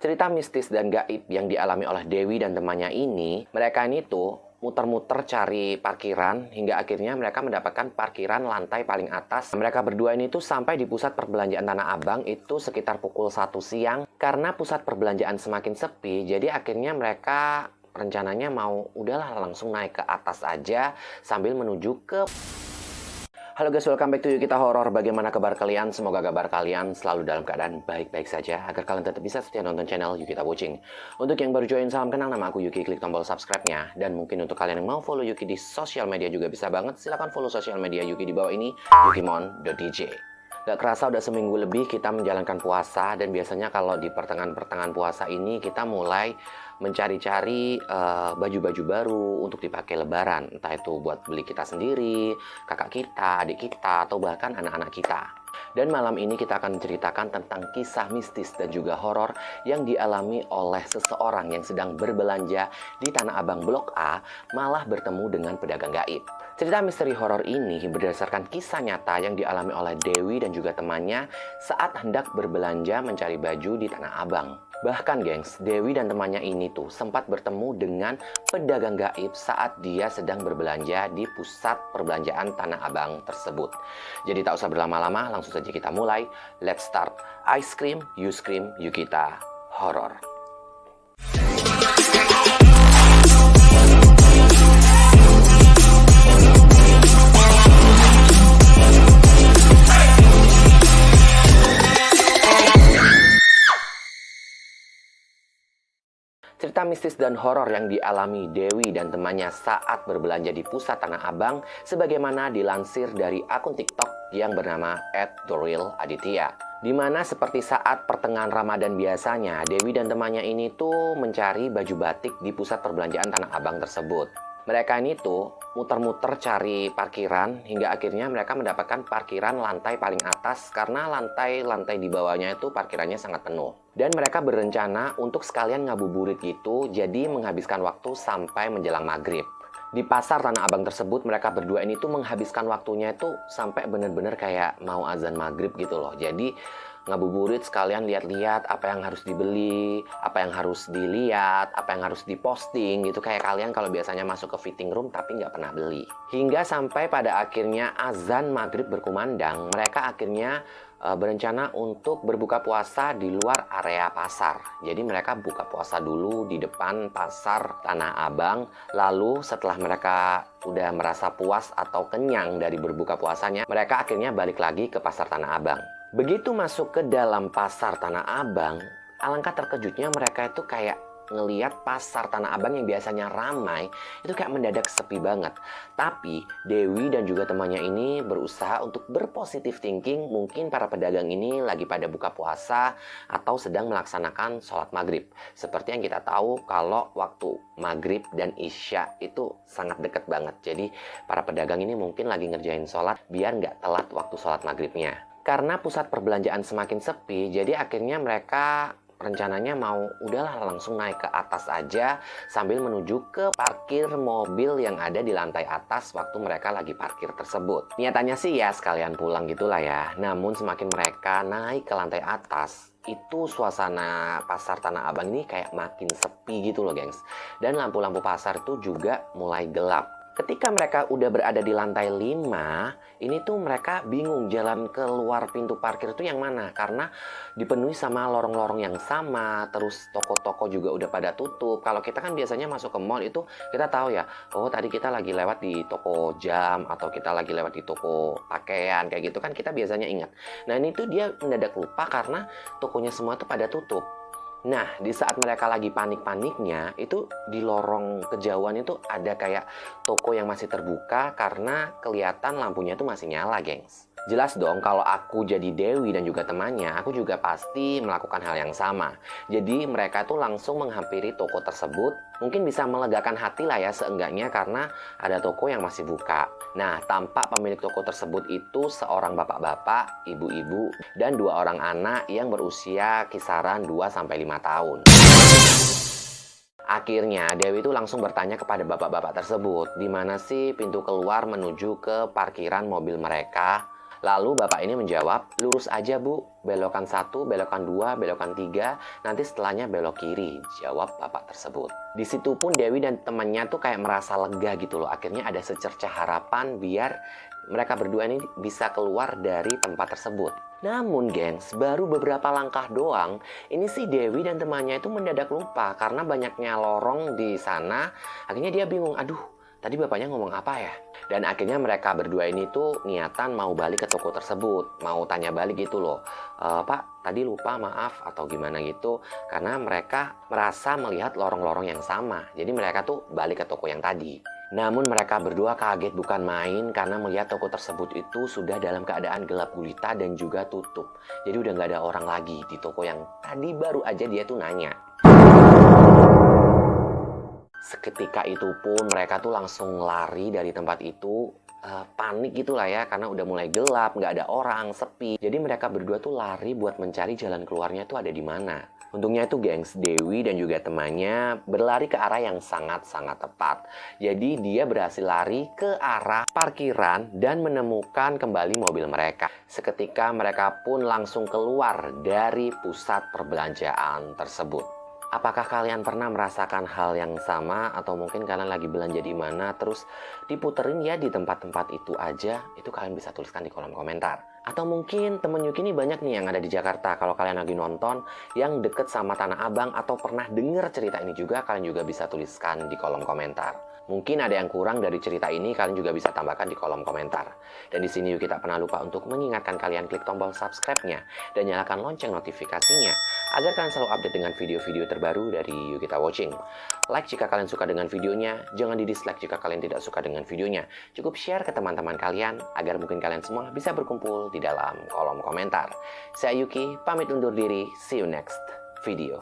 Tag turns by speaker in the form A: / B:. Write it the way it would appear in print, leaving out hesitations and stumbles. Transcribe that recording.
A: Cerita mistis dan gaib yang dialami oleh Dewi dan temannya ini, mereka ini tuh muter-muter cari parkiran hingga akhirnya mereka mendapatkan parkiran lantai paling atas. Mereka berdua ini tuh sampai di pusat perbelanjaan Tanah Abang itu sekitar pukul 1 siang. Karena pusat perbelanjaan semakin sepi, jadi akhirnya mereka rencananya mau udahlah langsung naik ke atas aja sambil menuju ke... Halo guys, welcome back to Yukita Horror. Bagaimana kabar kalian? Semoga kabar kalian selalu dalam keadaan baik-baik saja agar kalian tetap bisa setia nonton channel Yukita Watching. Untuk yang baru join, salam kenal, nama aku Yuki. Klik tombol subscribe-nya. Dan mungkin untuk kalian yang mau follow Yuki di sosial media juga bisa banget. Silahkan follow sosial media Yuki di bawah ini, yukimon.dj. Gak kerasa udah seminggu lebih kita menjalankan puasa. Dan biasanya kalau di pertengahan-pertengahan puasa ini kita mulai mencari-cari baju-baju baru untuk dipakai lebaran. Entah itu buat beli kita sendiri, kakak kita, adik kita, atau bahkan anak-anak kita. Dan malam ini kita akan menceritakan tentang kisah mistis dan juga horor yang dialami oleh seseorang yang sedang berbelanja di Tanah Abang Blok A malah bertemu dengan pedagang gaib. Cerita misteri horor ini berdasarkan kisah nyata yang dialami oleh Dewi dan juga temannya saat hendak berbelanja mencari baju di Tanah Abang. Bahkan gengs, Dewi dan temannya ini tuh sempat bertemu dengan pedagang gaib saat dia sedang berbelanja di pusat perbelanjaan Tanah Abang tersebut. Jadi tak usah berlama-lama, langsung saja kita mulai. Let's start. Ice cream, you scream, Yukita Horror. Cerita mistis dan horor yang dialami Dewi dan temannya saat berbelanja di pusat Tanah Abang sebagaimana dilansir dari akun TikTok yang bernama @therealaditya. Dimana seperti saat pertengahan Ramadan biasanya, Dewi dan temannya ini tuh mencari baju batik di pusat perbelanjaan Tanah Abang tersebut. Mereka ini tuh muter-muter cari parkiran hingga akhirnya mereka mendapatkan parkiran lantai paling atas karena lantai-lantai di bawahnya itu parkirannya sangat penuh. Dan mereka berencana untuk sekalian ngabuburit gitu, jadi menghabiskan waktu sampai menjelang maghrib. Di pasar Tanah Abang tersebut mereka berdua ini tuh menghabiskan waktunya itu sampai bener-bener kayak mau azan maghrib gitu loh. Jadi ngabuburit sekalian lihat-lihat apa yang harus dibeli, apa yang harus dilihat, apa yang harus diposting gitu. Kayak kalian kalau biasanya masuk ke fitting room tapi nggak pernah beli. Hingga sampai pada akhirnya azan maghrib berkumandang, mereka akhirnya berencana untuk berbuka puasa di luar area pasar. Jadi mereka buka puasa dulu di depan pasar Tanah Abang. Lalu setelah mereka udah merasa puas atau kenyang dari berbuka puasanya, mereka akhirnya balik lagi ke pasar Tanah Abang. Begitu masuk ke dalam pasar Tanah Abang, alangkah terkejutnya mereka itu kayak ngeliat pasar Tanah Abang yang biasanya ramai, itu kayak mendadak sepi banget. Tapi Dewi dan juga temannya ini berusaha untuk berpositif thinking, mungkin para pedagang ini lagi pada buka puasa atau sedang melaksanakan sholat maghrib. Seperti yang kita tahu kalau waktu maghrib dan isya itu sangat dekat banget. Jadi para pedagang ini mungkin lagi ngerjain sholat biar nggak telat waktu sholat maghribnya. Karena pusat perbelanjaan semakin sepi, jadi akhirnya mereka rencananya mau udahlah langsung naik ke atas aja sambil menuju ke parkir mobil yang ada di lantai atas waktu mereka lagi parkir tersebut. Niatannya sih ya sekalian pulang gitulah ya. Namun semakin mereka naik ke lantai atas, itu suasana pasar Tanah Abang ini kayak makin sepi gitu loh gengs. Dan lampu-lampu pasar itu juga mulai gelap. Ketika mereka udah berada di lantai 5, ini tuh mereka bingung jalan keluar pintu parkir itu yang mana. Karena dipenuhi sama lorong-lorong yang sama, terus toko-toko juga udah pada tutup. Kalau kita kan biasanya masuk ke mall itu kita tahu ya, oh tadi kita lagi lewat di toko jam atau kita lagi lewat di toko pakaian, kayak gitu kan kita biasanya ingat. Nah ini tuh dia mendadak lupa karena tokonya semua tuh pada tutup. Nah, di saat mereka lagi panik-paniknya, itu di lorong kejauhan itu ada kayak toko yang masih terbuka karena kelihatan lampunya itu masih nyala, gengs. Jelas dong kalau aku jadi Dewi dan juga temannya, aku juga pasti melakukan hal yang sama. Jadi mereka tuh langsung menghampiri toko tersebut. Mungkin bisa melegakan hati lah ya seenggaknya karena ada toko yang masih buka. Nah, tampak pemilik toko tersebut itu seorang bapak-bapak, ibu-ibu, dan 2 orang anak yang berusia kisaran 2-5 tahun. Akhirnya Dewi itu langsung bertanya kepada bapak-bapak tersebut, di mana sih pintu keluar menuju ke parkiran mobil mereka. Lalu bapak ini menjawab, lurus aja bu, belokan 1, belokan 2, belokan 3, nanti setelahnya belok kiri, jawab bapak tersebut. Di situ pun Dewi dan temannya tuh kayak merasa lega gitu loh. Akhirnya ada secercah harapan biar mereka berdua ini bisa keluar dari tempat tersebut. Namun gengs, baru beberapa langkah doang, ini si Dewi dan temannya itu mendadak lupa karena banyaknya lorong di sana. Akhirnya dia bingung, aduh tadi bapaknya ngomong apa ya? Dan akhirnya mereka berdua ini tuh niatan mau balik ke toko tersebut, mau tanya balik gitu loh. Pak, tadi lupa maaf atau gimana gitu. Karena mereka merasa melihat lorong-lorong yang sama. Jadi mereka tuh balik ke toko yang tadi. Namun mereka berdua kaget bukan main karena melihat toko tersebut itu sudah dalam keadaan gelap gulita dan juga tutup. Jadi udah nggak ada orang lagi di toko yang tadi baru aja dia tuh nanya. Seketika itu pun mereka tuh langsung lari dari tempat itu, panik gitulah ya karena udah mulai gelap, nggak ada orang, sepi. Jadi mereka berdua tuh lari buat mencari jalan keluarnya tuh ada di mana. Untungnya itu gengs, Dewi dan juga temannya berlari ke arah yang sangat-sangat tepat. Jadi dia berhasil lari ke arah parkiran dan menemukan kembali mobil mereka. Seketika mereka pun langsung keluar dari pusat perbelanjaan tersebut. Apakah kalian pernah merasakan hal yang sama atau mungkin kalian lagi belanja di mana terus diputerin ya di tempat-tempat itu aja? Itu kalian bisa tuliskan di kolom komentar. Atau mungkin temen Yuki ini banyak nih yang ada di Jakarta. Kalau kalian lagi nonton yang deket sama Tanah Abang atau pernah denger cerita ini juga, kalian juga bisa tuliskan di kolom komentar. Mungkin ada yang kurang dari cerita ini, kalian juga bisa tambahkan di kolom komentar. Dan di sini Yuki tak pernah lupa untuk mengingatkan kalian klik tombol subscribe-nya dan nyalakan lonceng notifikasinya agar kalian selalu update dengan video-video terbaru dari Yukita Watching. Like jika kalian suka dengan videonya, jangan di-dislike jika kalian tidak suka dengan videonya. Cukup share ke teman-teman kalian agar mungkin kalian semua bisa berkumpul di dalam kolom komentar. Saya Yuki, pamit undur diri. See you next video.